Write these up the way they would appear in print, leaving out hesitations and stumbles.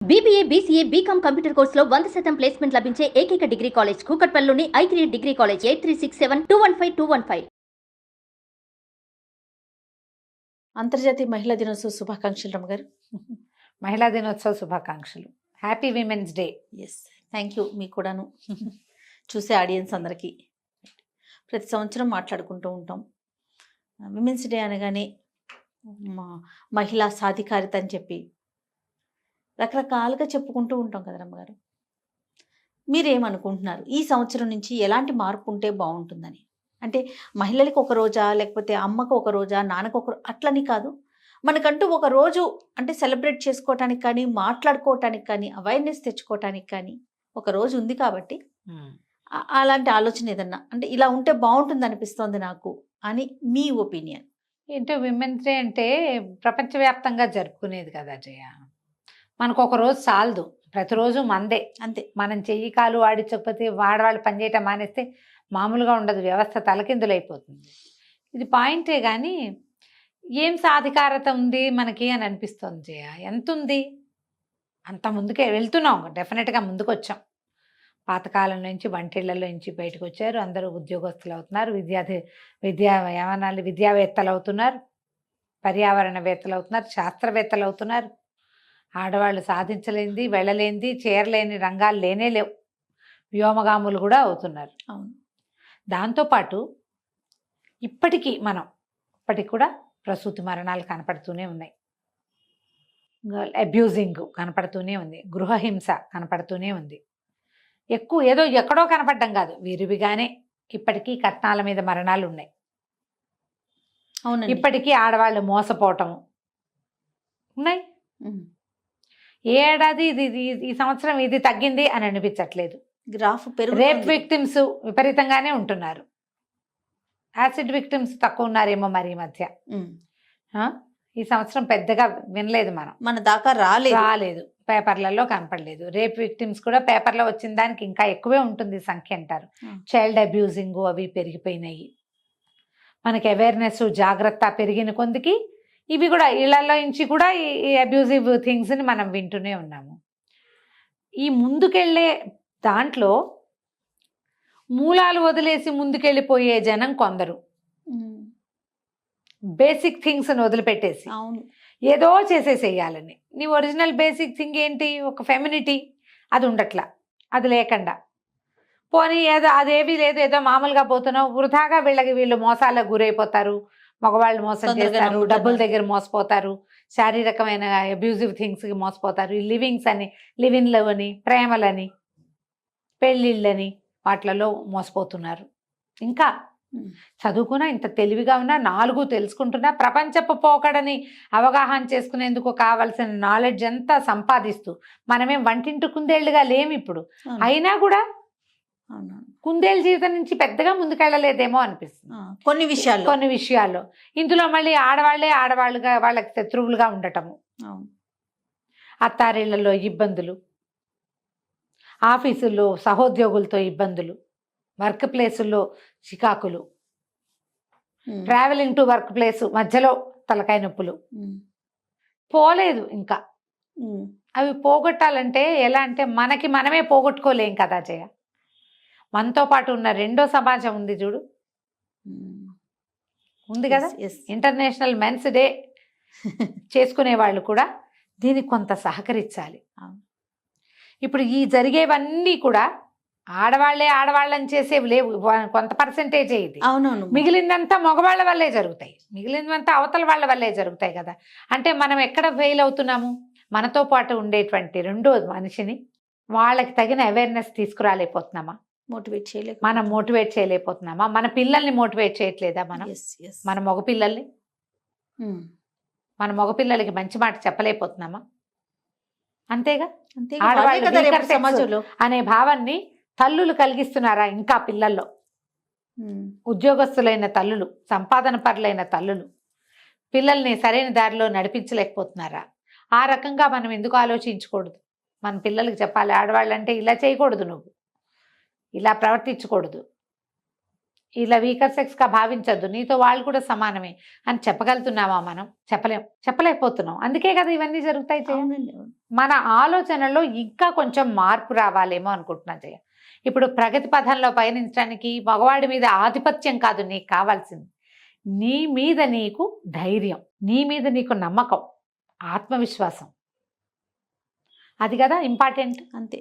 BBA, BCA, BCom computer కోర్సులో 100% placement లభించే ఏకైక డిగ్రీ కాలేజ్ కూకట్పల్లిలోని i3 డిగ్రీ కాలేజ్ 8367215215. అంతర్జాతీయ మహిళా దినోత్సవ శుభాకాంక్షలు రమ్మ గారు. మహిళా దినోత్సవ శుభాకాంక్షలు. Happy women's day. Yes, thank you. మీకు కూడాను, చూసే ఆడియన్స్ అందరికీ. ప్రతి సంవత్సరం మాట్లాడుకుంటూ ఉంటాం. విమెన్స్ డే అనగానే మహిళా సాధికారిత అని చెప్పి రకరకాలుగా చెప్పుకుంటూ ఉంటాం కదా రమ్మగారు. మీరేమనుకుంటున్నారు, ఈ సంవత్సరం నుంచి ఎలాంటి మార్పు ఉంటే బాగుంటుందని? అంటే మహిళలకు ఒక రోజా, లేకపోతే అమ్మకు ఒక రోజా, నాన్నకు ఒక అట్లని కాదు, మనకంటూ ఒక రోజు అంటే సెలబ్రేట్ చేసుకోవటానికి కానీ, మాట్లాడుకోవటానికి కానీ, అవేర్నెస్ తెచ్చుకోవటానికి కానీ ఒక రోజు ఉంది కాబట్టి అలాంటి ఆలోచన ఏదన్నా అంటే ఇలా ఉంటే బాగుంటుంది అనిపిస్తోంది నాకు అని మీ ఒపీనియన్ ఏంటో? విమెన్స్ డే అంటే ప్రపంచవ్యాప్తంగా జరుపుకునేది కదా జయ. మనకు ఒక రోజు చాలదు, ప్రతిరోజు మందే అంతే. మనం చెయ్యి కాలు ఆడించకపోతే వాడవాళ్ళు పనిచేయటం మానేస్తే మామూలుగా ఉండదు, వ్యవస్థ తలకిందులైపోతుంది. ఇది పాయింటే కానీ ఏం సాధికారత ఉంది మనకి అని అనిపిస్తుంది జయ. ఎంత ఉంది? అంత ముందుకే వెళ్తున్నాం, డెఫినెట్గా ముందుకు వచ్చాం. పాతకాలం నుంచి వంటిళ్లలో నుంచి బయటకు వచ్చారు, అందరూ ఉద్యోగస్తులు అవుతున్నారు, విద్యావేత్తలు అవుతున్నారు, పర్యావరణవేత్తలు అవుతున్నారు, శాస్త్రవేత్తలు అవుతున్నారు. ఆడవాళ్ళు సాధించలేనిది, వెళ్ళలేనిది, చేరలేని రంగాలు లేనే లేవు. వ్యోమగాములు కూడా అవుతున్నారు. అవును. దాంతోపాటు ఇప్పటికీ కూడా ప్రసూతి మరణాలు కనపడుతూనే ఉన్నాయి, అబ్యూజింగ్ కనపడుతూనే ఉంది, గృహహింస కనపడుతూనే ఉంది. ఏదో ఎక్కడో కనపడడం కాదు, విరివిగానే ఇప్పటికీ కట్నాల మీద మరణాలు ఉన్నాయి. అవును. ఇప్పటికీ ఆడవాళ్ళు మోసపోవటము ఉన్నాయి. ఏ ఏడాది ఈ సంవత్సరం ఇది తగ్గింది అని అనిపించట్లేదు. గ్రాఫ్ రేప్ విక్టిమ్స్ విపరీతంగానే ఉంటున్నారు, యాసిడ్ విక్టిమ్స్ తక్కువ ఉన్నారేమో మరి ఈ మధ్య. ఈ సంవత్సరం పెద్దగా వినలేదు, మన దాకా రాలేదు, పేపర్లలో కనపడలేదు. రేప్ విక్టిమ్స్ కూడా పేపర్లో వచ్చిన దానికి ఇంకా ఎక్కువే ఉంటుంది సంఖ్య అంటారు. చైల్డ్ అబ్యూజింగ్ అవి పెరిగిపోయినాయి. మనకి అవేర్నెస్, జాగ్రత్త పెరిగిన కొందికి ఇవి కూడా ఇళ్లలో నుంచి కూడా ఈ అబ్యూజివ్ థింగ్స్ని మనం వింటూనే ఉన్నాము. ఈ ముందుకెళ్ళే దాంట్లో మూలాలు వదిలేసి ముందుకెళ్ళిపోయే జనం కొందరు, బేసిక్ థింగ్స్ని వదిలిపెట్టేసి ఏదో చేసేసేయాలని. నీ ఒరిజినల్ బేసిక్ థింగ్ ఏంటి? ఒక ఫెమినిటీ, అది ఉండట్లా. అది లేకుండా పోనీ అదేవి లేదు, ఏదో మామూలుగా పోతున్నావు, వృధాగా వీళ్ళు మోసాలకు గురైపోతారు. మగవాళ్ళు మోసం చేస్తారు, డబ్బుల దగ్గర మోసపోతారు, శారీరకమైన అబ్యూజివ్ థింగ్స్కి మోసపోతారు. ఈ లివింగ్స్ అని, లివిన్ లవ్ అని, ప్రేమలని, పెళ్ళిళ్ళని వాటిలలో మోసపోతున్నారు. ఇంకా చదువుకున్నా, ఇంత తెలివిగా ఉన్నా, 4 తెలుసుకుంటున్నా, ప్రపంచపు పోకడని అవగాహన చేసుకునేందుకు కావలసిన నాలెడ్జ్ అంతా సంపాదిస్తూ మనమేం వంటింటి కుందేళ్లుగా లేము ఇప్పుడు. అయినా కూడా కుందేళ్ళ జీవితం నుంచి పెద్దగా ముందుకెళ్ళలేదేమో అనిపిస్తుంది కొన్ని విషయాల్లో. ఇందులో మళ్ళీ ఆడవాళ్ళుగా వాళ్ళకి శత్రువులుగా ఉండటము, అత్తారిళ్లలో ఇబ్బందులు, ఆఫీసుల్లో సహోద్యోగులతో ఇబ్బందులు, వర్క్ ప్లేసుల్లో చికాకులు, ట్రావెలింగ్ టు వర్క్ ప్లేస్ మధ్యలో తలకాయ నొప్పులు పోలేదు. ఇంకా అవి పోగొట్టాలంటే ఎలా అంటే మనమే పోగొట్టుకోలేం కదా జయ. మనతో పాటు ఉన్న రెండో సమాజం ఉంది చూడు, ఉంది కదా. ఇంటర్నేషనల్ మెన్స్ డే చేసుకునే వాళ్ళు కూడా దీనికి కొంత సహకరించాలి. ఇప్పుడు ఈ జరిగేవన్నీ కూడా ఆడవాళ్ళని చేసేవి లేవు, కొంత పర్సెంటేజ్ ఇది. అవునవును. మిగిలిందంతా మగవాళ్ళ వల్లే జరుగుతాయి, మిగిలిందంతా అవతల వాళ్ళ వల్లే జరుగుతాయి కదా. అంటే మనం ఎక్కడ ఫెయిల్ అవుతున్నాము? మనతో పాటు ఉండేటువంటి రెండో మనిషిని వాళ్ళకి తగిన అవేర్నెస్ తీసుకురాలేకపోతున్నామా? మనం మోటివేట్ చేయలేకపోతున్నామా? మన పిల్లల్ని మోటివేట్ చేయట్లేదా మన మగపిల్లలకి మంచి మాట చెప్పలేకపోతున్నామా? అంతేగా. సమాజంలో అనే భావాన్ని తల్లులు కలిగిస్తున్నారా ఇంకా పిల్లల్లో? ఉద్యోగస్తులైన తల్లులు, సంపాదన పరులైన తల్లులు పిల్లల్ని సరైన దారిలో నడిపించలేకపోతున్నారా? ఆ రకంగా మనం ఎందుకు ఆలోచించకూడదు? మన పిల్లలకి చెప్పాలి, ఆడవాళ్ళంటే ఇలా చేయకూడదు, నువ్వు ఇలా ప్రవర్తించకూడదు, ఇలా వీకర్ సెక్స్గా భావించొద్దు, నీతో వాళ్ళు కూడా సమానమే అని చెప్పగలుగుతున్నావా? మనం చెప్పలేకపోతున్నాం. అందుకే కదా ఇవన్నీ జరుగుతాయి జయ. అవునండి, అవును. మన ఆలోచనలో ఇంకా కొంచెం మార్పు రావాలేమో అనుకుంటున్నా జయ. ఇప్పుడు ప్రగతి పథంలో పయనించడానికి మగవాడి మీద ఆధిపత్యం కాదు నీకు కావాల్సింది, నీ మీద నీకు ధైర్యం, నీ మీద నీకు నమ్మకం, ఆత్మవిశ్వాసం. అది కదా ఇంపార్టెంట్. అంతే.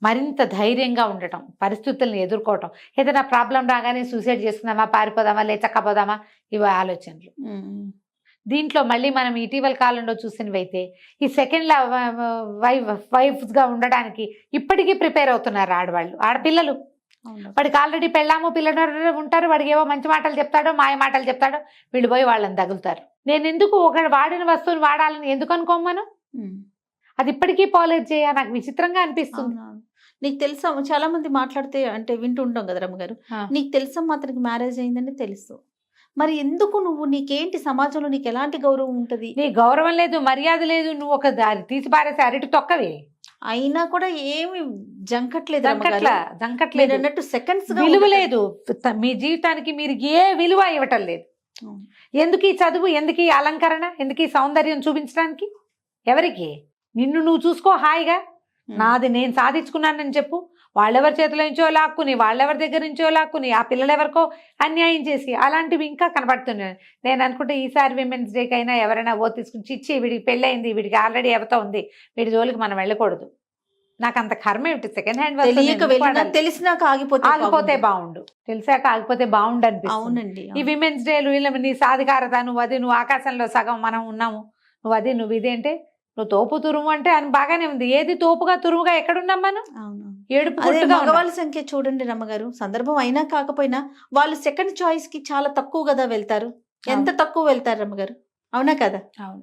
మరింత ధైర్యంగా ఉండటం, పరిస్థితులను ఎదుర్కోవటం. ఏదైనా ప్రాబ్లం రాగానే సూసైడ్ చేసుకుందామా, పారిపోదామా, లేచక్కపోదామా, ఇవి ఆలోచనలు. దీంట్లో మళ్ళీ మనం ఇటీవల కాలంలో చూసినవైతే ఈ సెకండ్ వైఫ్గా ఉండడానికి ఇప్పటికీ ప్రిపేర్ అవుతున్నారు ఆడవాళ్ళు, ఆడపిల్లలు. వాడికి ఆల్రెడీ పెళ్ళాము పిల్లలు ఉంటారు, వాడికి ఏవో మంచి మాటలు చెప్తాడో మాయ మాటలు చెప్తాడో, వీళ్ళు పోయి వాళ్ళని తగులుతారు. నేను ఎందుకు ఒక వాడిన వస్తువుని వాడాలని ఎందుకు అనుకోమను? అది ఇప్పటికీ పాలేజ్ చేయ, నాకు విచిత్రంగా అనిపిస్తుంది. నీకు తెలుసా, చాలా మంది మాట్లాడితే అంటే వింటుంటాం కదా రమ్మగారు, నీకు తెలుసా మాత్రానికి మ్యారేజ్ అయిందని తెలుసు, మరి ఎందుకు నువ్వు, నీకేంటి సమాజంలో నీకు ఎలాంటి గౌరవం ఉంటది? నీ గౌరవం లేదు, మర్యాద లేదు, నువ్వు ఒక దారి తీసి పారేసి అరటి తొక్కవే, అయినా కూడా ఏమి జంకట్లేదు జంకట్లేదు అన్నట్టు, సెకండ్స్ విలువ లేదు. మీ జీవితానికి మీరు ఏ విలువ ఇవ్వటం లేదు. ఎందుకు ఈ చదువు, ఎందుకు ఈ అలంకరణ, ఎందుకు ఈ సౌందర్యం చూపించడానికి? ఎవరికి? నిన్ను నువ్వు చూసుకో హాయిగా, నాది నేను సాధించుకున్నానని చెప్పు. వాళ్ళెవరి చేతిలో నుంచో లాక్కుని, వాళ్ళెవరి దగ్గర నుంచో లాక్కుని, ఆ పిల్లలు ఎవరికో అన్యాయం చేసి, అలాంటివి ఇంకా కనబడుతున్నాయి. నేను అనుకుంటే ఈసారి విమెన్స్ డేకి అయినా ఎవరైనా తీసుకుని చిచ్చి వీడికి పెళ్ళయింది, వీడికి ఆల్రెడీ ఎవతో ఉంది, వీడి జోలికి మనం వెళ్ళకూడదు. నాకు అంత కర్మ ఏమిటి? సెకండ్ హ్యాండ్ తెలిసినాక ఆగిపోతే బాగుండు, తెలిసాక ఆగిపోతే బాగుండు అనిపిస్తుంది. ఈ విమెన్స్ డేలు నీ సాధికారత, నువ్వు ఆకాశంలో సగం మనం ఉన్నాము, నువ్వు ఇది అంటే నువ్వు తోపు తురుము అంటే అని బాగానే ఉంది. ఏది తోపుగా తురుముగా ఎక్కడున్నాం మనం? ఏడుపు. మగవాళ్ళ సంఖ్య చూడండి రమ్మగారు, సందర్భం అయినా కాకపోయినా వాళ్ళు సెకండ్ చాయిస్ కి చాలా తక్కువ కదా వెళ్తారు. ఎంత తక్కువ వెళ్తారు రమ్మగారు, అవునా కదా? అవును.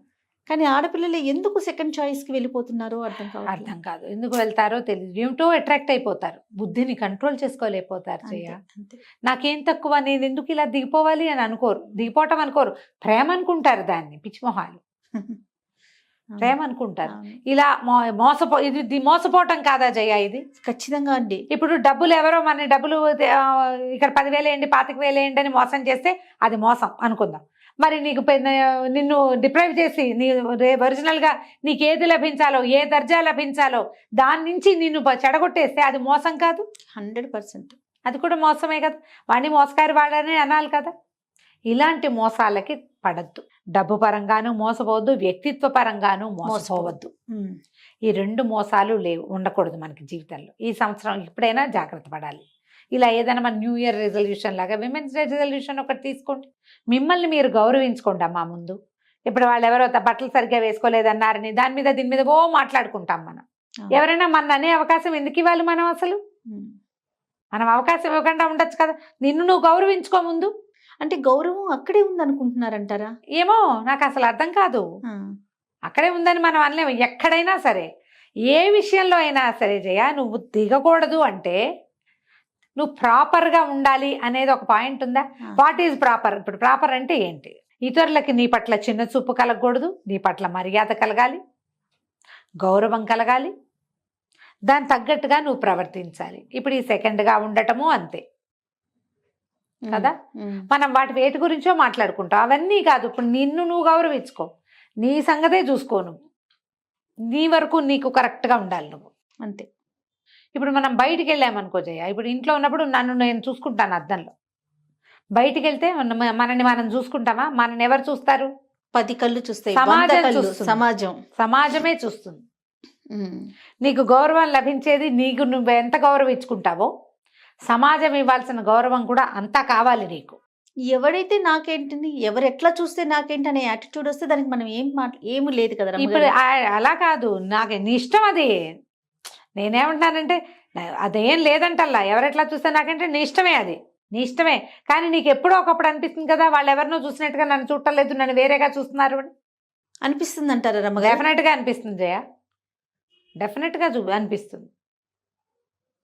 కానీ ఆడపిల్లలు ఎందుకు సెకండ్ చాయిస్ కి వెళ్ళిపోతున్నారో అర్థం కాదు. ఎందుకు వెళ్తారో తెలియదు, ఏమిటో అట్రాక్ట్ అయిపోతారు, బుద్ధిని కంట్రోల్ చేసుకోలేకపోతారు. నాకేం తక్కువ, నేను ఎందుకు ఇలా దిగిపోవాలి అని అనుకోరు, దిగిపోవటం అనుకోరు, ప్రేమ అనుకుంటారు దాన్ని, పిచ్చిమొహాలు. ప్రేమ అనుకుంటారు. ఇలా ఇది మోసపోవటం కాదా జయ? ఇది ఖచ్చితంగా అండి. ఇప్పుడు డబ్బులు ఎవరో మన డబ్బులు ఇక్కడ 10,000 వేయండి, 25,000 వేయండి అని మోసం చేస్తే అది మోసం అనుకుందాం. మరి నీకు నిన్ను డిప్రైవ్ చేసి ఒరిజినల్ గా నీకు ఏది లభించాలో, ఏ దర్జా లభించాలో దాని నుంచి నిన్ను చెడగొట్టేస్తే అది మోసం కాదు? 100%. అది కూడా మోసమే కదా. వాడిని మోసకారి వాడనే అనాలి కదా. ఇలాంటి మోసాలకి పడద్దు. డబ్బు పరంగాను మోసపోవద్దు, వ్యక్తిత్వ పరంగాను మోసపోవద్దు. ఈ 2 మోసాలు ఉండకూడదు మనకి జీవితంలో. ఈ సంవత్సరం ఇప్పుడైనా జాగ్రత్త పడాలి. ఇలా ఏదైనా మన న్యూ ఇయర్ రెజల్యూషన్ లాగా విమెన్స్ డే రెజల్యూషన్ ఒకటి తీసుకోండి. మిమ్మల్ని మీరు గౌరవించుకోండి అమ్మా ముందు. ఇప్పుడు వాళ్ళు ఎవరో బట్టలు సరిగ్గా వేసుకోలేదన్నారని దాని మీద దీని మీద మాట్లాడుకుంటాం మనం. ఎవరైనా మన అనే అవకాశం ఎందుకు ఇవ్వాలి మనం? అసలు మనం అవకాశం ఇవ్వకుండా ఉండొచ్చు కదా. నిన్ను నువ్వు గౌరవించుకో ముందు. అంటే గౌరవం అక్కడే ఉంది అనుకుంటున్నారంటారా? ఏమో నాకు అసలు అర్థం కాదు. అక్కడే ఉందని మనం అనలేము. ఎక్కడైనా సరే, ఏ విషయంలో అయినా సరే జయ, నువ్వు దిగకూడదు అంటే నువ్వు ప్రాపర్గా ఉండాలి అనేది ఒక పాయింట్ ఉందా? What is proper? ఇప్పుడు ప్రాపర్ అంటే ఏంటి? ఇతరులకి నీ పట్ల చిన్న చూపు కలగకూడదు, నీ పట్ల మర్యాద కలగాలి, గౌరవం కలగాలి, దాని తగ్గట్టుగా నువ్వు ప్రవర్తించాలి. ఇప్పుడు ఈ సెకండ్గా ఉండటము అంతే కదా. మనం వేటి గురించో మాట్లాడుకుంటాం, అవన్నీ కాదు. ఇప్పుడు నిన్ను నువ్వు గౌరవించుకో, నీ సంగతే చూసుకో, నువ్వు నీ వరకు నీకు కరెక్ట్గా ఉండాలి నువ్వు, అంతే. ఇప్పుడు మనం బయటికి వెళ్ళామనుకో జయ, ఇప్పుడు ఇంట్లో ఉన్నప్పుడు నన్ను నేను చూసుకుంటాను అద్దంలో. బయటికి వెళ్తే మనని మనం చూసుకుంటామా? మనని ఎవరు చూస్తారు? 10 కళ్ళు చూస్తాయి, సమాజమే చూస్తుంది. నీకు గౌరవం లభించేది నీకు నువ్వు ఎంత గౌరవించుకుంటావో సమాజం ఇవ్వాల్సిన గౌరవం కూడా అంతా కావాలి నీకు. ఎవడైతే నాకేంటి, ఎవరు ఎట్లా చూస్తే నాకేంటి అనే యాటిట్యూడ్ వస్తే దానికి మనం ఏమి లేదు కదా. ఇప్పుడు అలా కాదు, నాకు నీ ఇష్టం అది. నేనేమంటానంటే అదేం లేదంటల్లా, ఎవరెట్లా చూస్తే నాకంటే నీ ఇష్టమే, అది నీ ఇష్టమే. కానీ నీకు ఎప్పుడో ఒకప్పుడు అనిపిస్తుంది కదా, వాళ్ళు ఎవరినో చూసినట్టుగా నన్ను చూడలేదు, నన్ను వేరేగా చూస్తున్నారు అనిపిస్తుంది అంటారా రమ్మ? డెఫినెట్గా అనిపిస్తుంది జయ, డెఫినెట్గా అనిపిస్తుంది.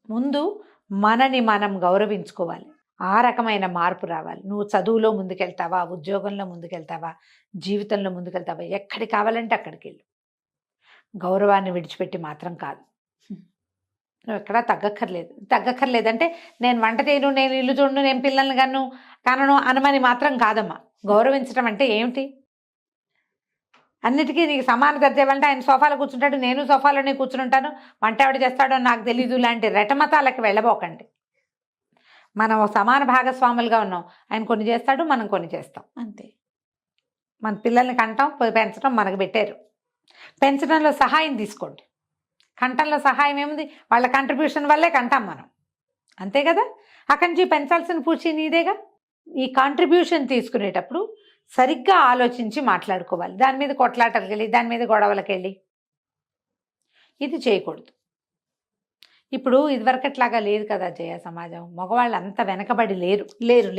ముందు మనని మనం గౌరవించుకోవాలి, ఆ రకమైన మార్పు రావాలి. నువ్వు చదువులో ముందుకెళ్తావా, ఉద్యోగంలో ముందుకెళ్తావా, జీవితంలో ముందుకెళ్తావా, ఎక్కడికి కావాలంటే అక్కడికి వెళ్ళు. గౌరవాన్ని విడిచిపెట్టి మాత్రం కాదు. నువ్వు ఎక్కడా తగ్గక్కర్లేదు అంటే నేను వంట చేయను, నేను ఇల్లు చూడను, నేను పిల్లల్ని కనను అనమని మాత్రం కాదమ్మా. గౌరవించడం అంటే ఏమిటి? అన్నిటికీ నీకు సమాన దర్జాలంటే ఆయన సోఫాలో కూర్చుంటాడు, నేను సోఫాలోనే కూర్చుంటాను, వంట ఎవడు చేస్తాడో నాకు తెలీదు లాంటి రెటమతాలకి వెళ్ళబోకండి. మనం సమాన భాగస్వాములుగా ఉన్నాం. ఆయన కొన్ని చేస్తాడు, మనం కొన్ని చేస్తాం, అంతే. మన పిల్లల్ని కంటాం, పెంచడం మనకు పెట్టారు. పెంచడంలో సహాయం తీసుకోండి. కంటంలో సహాయం ఏముంది? వాళ్ళ కంట్రిబ్యూషన్ వల్లే కంటాం మనం, అంతే కదా. అక్కడి నుంచి పెంచాల్సిన పూచి నీదేగా. ఈ కాంట్రిబ్యూషన్ తీసుకునేటప్పుడు సరిగ్గా ఆలోచించి మాట్లాడుకోవాలి. దాని మీద కొట్లాటలకు వెళ్ళి, దాని మీద గొడవలకు వెళ్ళి ఇది చేయకూడదు. ఇప్పుడు ఇదివరకట్లాగా లేదు కదా జయ సమాజం. మగవాళ్ళు అంత వెనకబడి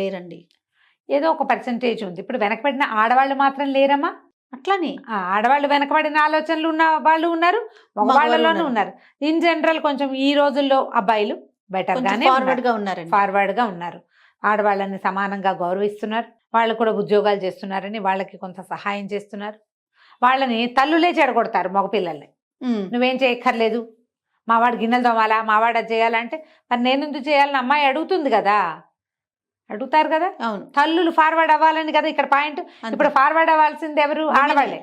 లేరండి. ఏదో ఒక పర్సంటేజ్ ఉంది. ఇప్పుడు వెనకబడిన ఆడవాళ్ళు మాత్రం లేరమ్మా. అట్లానే ఆడవాళ్ళు వెనకబడిన ఆలోచనలు ఉన్న వాళ్ళు ఉన్నారు, మగవాళ్ళలోనూ ఉన్నారు. ఇన్ జనరల్ కొంచెం ఈ రోజుల్లో అబ్బాయిలు బెటర్ గానే ఫార్వర్డ్ గా ఉన్నారు. ఆడవాళ్ళని సమానంగా గౌరవిస్తున్నారు. వాళ్ళు కూడా ఉద్యోగాలు చేస్తున్నారని వాళ్ళకి కొంత సహాయం చేస్తున్నారు. వాళ్ళని తల్లులే చెడగొడతారు మగపిల్లల్ని. నువ్వేం చేయక్కర్లేదు, మావాడు గిన్నెలు తోమాలా, మావాడు అది చేయాలంటే మరి నేను ఎందుకు చేయాలని అమ్మాయి అడుగుతుంది కదా, అడుగుతారు కదా. అవును, తల్లులు ఫార్వర్డ్ అవ్వాలని కదా ఇక్కడ పాయింట్. ఇప్పుడు ఫార్వర్డ్ అవ్వాల్సింది ఎవరు? ఆడవాళ్ళే.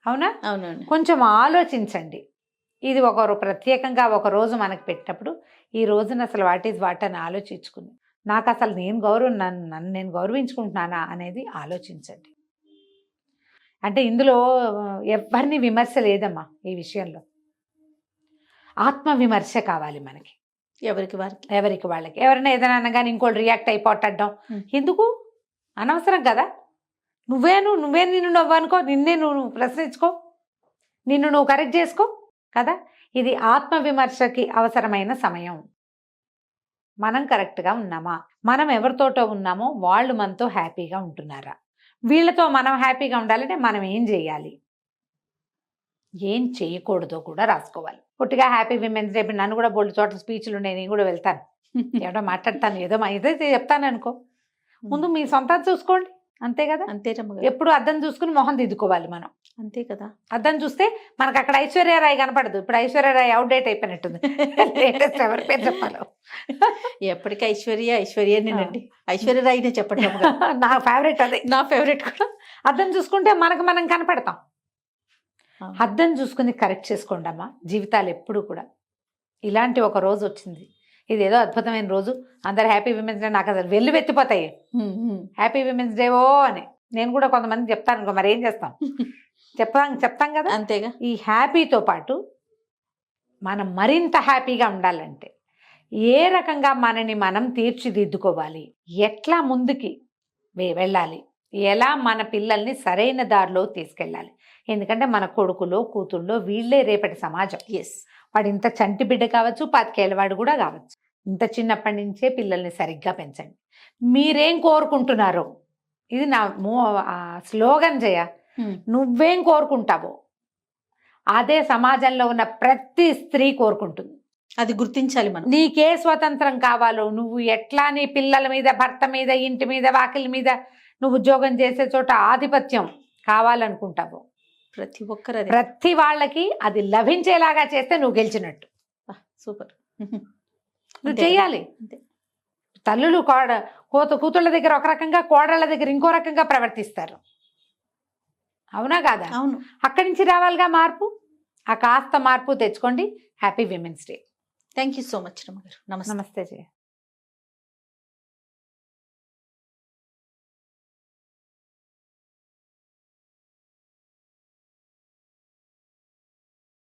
అవునా? అవునండి. కొంచెం ఆలోచించండి. ఇది ఒకరు ప్రత్యేకంగా ఒక రోజు మనకు పెట్టినప్పుడు ఈ రోజున అసలు వాట్ ఈజ్ వాట్ అని ఆలోచించుకుని నాకు అసలు నన్ను నేను గౌరవించుకుంటున్నానా అనేది ఆలోచించండి. అంటే ఇందులో ఎవరిని విమర్శ లేదమ్మా. ఈ విషయంలో ఆత్మవిమర్శ కావాలి మనకి. ఎవరికి వాళ్ళకి ఎవరైనా ఏదైనా అనగానే ఇంకోటి రియాక్ట్ అయిపోట్టడం ఎందుకు? అనవసరం కదా. నువ్వే నిన్ను నువ్వు అనుకో, నిన్నే నువ్వు ప్రశ్నించుకో, నిన్ను నువ్వు కరెక్ట్ చేసుకో కదా. ఇది ఆత్మవిమర్శకి అవసరమైన సమయం. మనం కరెక్ట్గా ఉన్నామా? మనం ఎవరితోటో ఉన్నామో వాళ్ళు మనతో హ్యాపీగా ఉంటున్నారా? వీళ్ళతో మనం హ్యాపీగా ఉండాలంటే మనం ఏం చేయాలి, ఏం చేయకూడదో కూడా రాసుకోవాలి. పుట్టిగా హ్యాపీ విమెన్స్ డే. నన్ను కూడా బోల్డ్ చోట్ల స్పీచ్లు ఉన్నాయి, నేను కూడా వెళ్తాను, ఏదో మాట్లాడతాను, ఏదైతే చెప్తాను అనుకో. ముందు మీ సొంతం చూసుకోండి, అంతే కదా. అంతే. ఎప్పుడు అద్దం చూసుకుని మొహం దిద్దుకోవాలి మనం, అంతే కదా. అద్దం చూస్తే మనకు అక్కడ ఐశ్వర్యరాయ్ కనపడదు. ఇప్పుడు ఐశ్వర్యరాయ్ అవుట్డేట్ అయిపోయినట్టుంది. లేటెస్ట్ ఎవరి పేరు చెప్పాలో ఎప్పటికీ ఐశ్వర్యనేనండి. ఐశ్వర్యరాయ్నే చెప్పండి. నా ఫేవరెట్ అదే, నా ఫేవరెట్ కూడా. అద్దం చూసుకుంటే మనకు మనం కనపడతాం. అద్దం చూసుకుని కరెక్ట్ చేసుకోండి అమ్మా. జీవితాలు ఎప్పుడు కూడా ఇలాంటి ఒక రోజు వచ్చింది, ఇదేదో అద్భుతమైన రోజు, అందరు హ్యాపీ విమెన్స్ డే. నాకు అసలు వెళ్ళు వెత్తిపోతాయి హ్యాపీ విమెన్స్ డే ఓ అని. నేను కూడా కొంతమంది చెప్తాను అనుకో, మరి ఏం చేస్తాం, చెప్తాం కదా. అంతేగా. ఈ హ్యాపీతో పాటు మనం మరింత హ్యాపీగా ఉండాలంటే ఏ రకంగా మనని మనం తీర్చిదిద్దుకోవాలి, ఎట్లా ముందుకి వెళ్ళాలి, ఎలా మన పిల్లల్ని సరైన దారిలో తీసుకెళ్ళాలి. ఎందుకంటే మన కొడుకులో కూతుళ్ళో వీళ్ళే రేపటి సమాజం. వాడు ఇంత చంటి బిడ్డ కావచ్చు, 5 ఏళ్ళ వాడు కూడా కావచ్చు. ఇంత చిన్నప్పటి నుంచే పిల్లల్ని సరిగ్గా పెంచండి. మీరేం కోరుకుంటున్నారో, ఇది నా స్లోగన్ జయ. నువ్వేం కోరుకుంటావో అదే సమాజంలో ఉన్న ప్రతి స్త్రీ కోరుకుంటుంది. అది గుర్తించాలి మనం. నీకే స్వతంత్రం కావాలో, నువ్వు ఎట్లా నీ పిల్లల మీద, భర్త మీద, ఇంటి మీద, వాకిలి మీద, నువ్వు ఉద్యోగం చేసే చోట ఆధిపత్యం కావాలనుకుంటావు, ప్రతి వాళ్ళకి అది లభించేలాగా చేస్తే నువ్వు గెలిచినట్టు. సూపర్. నువ్వు చెయ్యాలి. తల్లులు కూతుళ్ళ దగ్గర ఒక రకంగా, కోడళ్ళ దగ్గర ఇంకో రకంగా ప్రవర్తిస్తారు, అవునా కాదా? అవును. అక్కడి నుంచి రావాలిగా మార్పు. ఆ కాస్త మార్పు తెచ్చుకోండి. Happy women's day. Thank you so much రమ్మ గారు. నమస్తే. నమస్తే జయ.